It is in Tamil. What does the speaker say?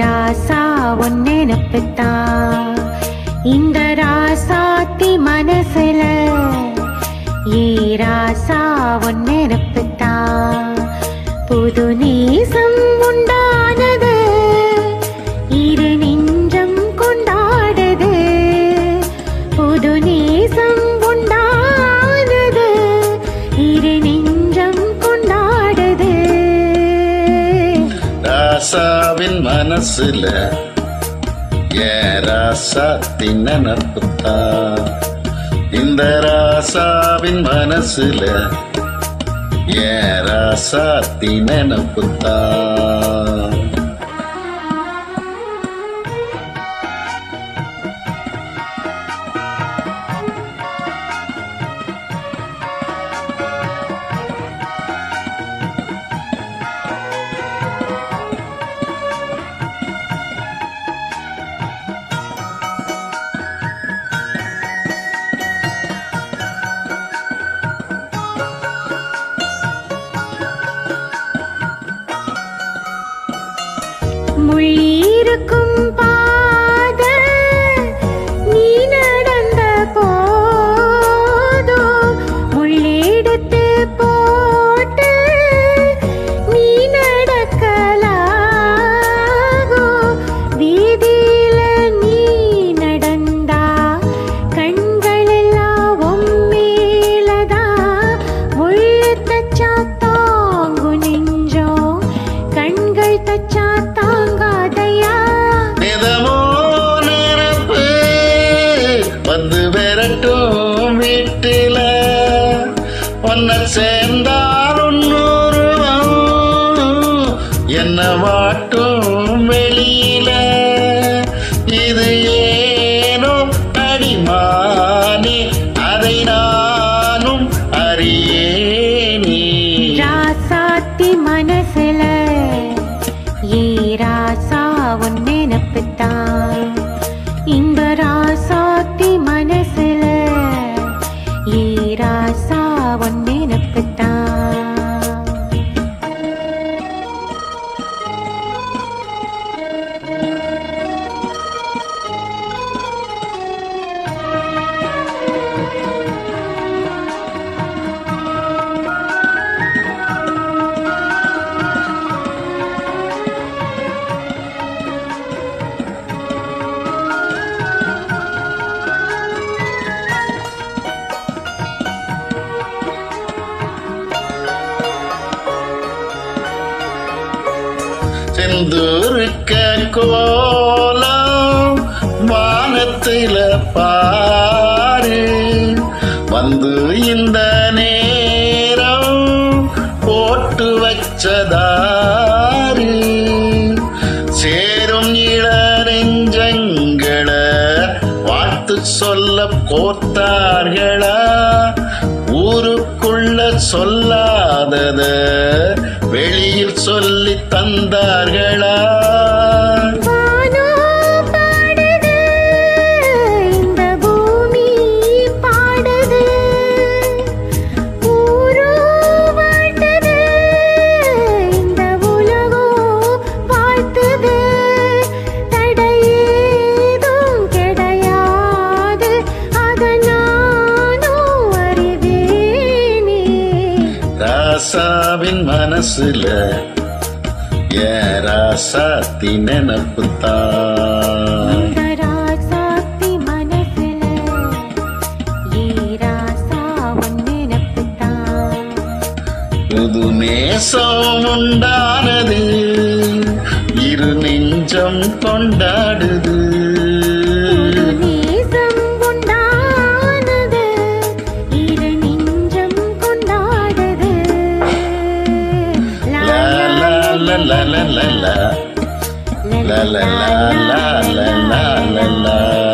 ராசா ஒன்னெனப்புத்தான் இந்த ராசாத்தி மனசுல ராசா ஒன்னெனப்புத்தான் புது நேசம் உண்டானது இரு நெஞ்சம் கொண்டாடுது புது நேசம் உண்டானது இரு நெஞ்சம் கொண்டாடுது ராசாவின் மனசுல ராசாத்தி நினப்புத்தான் இந்த ராசாவின் மனசுல ராசாத்தி நினப்புத்தான் முள்ளிருக்கும் பாத நீ நடந்த போதோ முள்ளெடுத்து போட்டு நீ நடக்கலாகோ வீதியில நீ நடந்தா கண்களெல்லாம் உம்மேலதான் முள்ளு தச்சா தாங்கு நெஞ்சோ கண்கள் தச்சா வந்து விரட்டும் வீட்டில ஒன்ன சேர்ந்தால் ஒன்னொருவம் என்ன வாட்டும் வெளியில இது ஏனோ அடிமானே அதை நானும் அறியேனே ராசாத்தி மனசுல ராசா ஒன்னெனப்புத்தான் இந்த ராசாத்தி மனசுல ராசா ஒன்னெனப்புத்தான் செந்தூருக்க கோலம் வானத்தில பாரு வந்து இந்த நேரம் போட்டு வச்சதாரு சேரும் இளநெஞ்சங்களை வாழ்த்து சொல்ல கோத்தார்களா ஊருக்குள்ள சொல்லாதத வெளியில் சொல்லி தந்தார்களா இந்த பூமி பாடுது ஊரு வாழ்த்துது இந்த உலகம் வாழ்த்துது தடையேதும் கிடையாது அதனாலும் அறிவேனே ராசாவின் மனசுல ராசாத்தி நினப்புத்தான் ராசாத்தி மனசுல ராசா ஒன்னெனப்புத்தான் புது நேசம் உண்டானது இரு நெஞ்சம் கொண்டாடுது நேசம் உண்டானது இரு நெஞ்சம் கொண்டாடுது la la la la la la la la la la la la la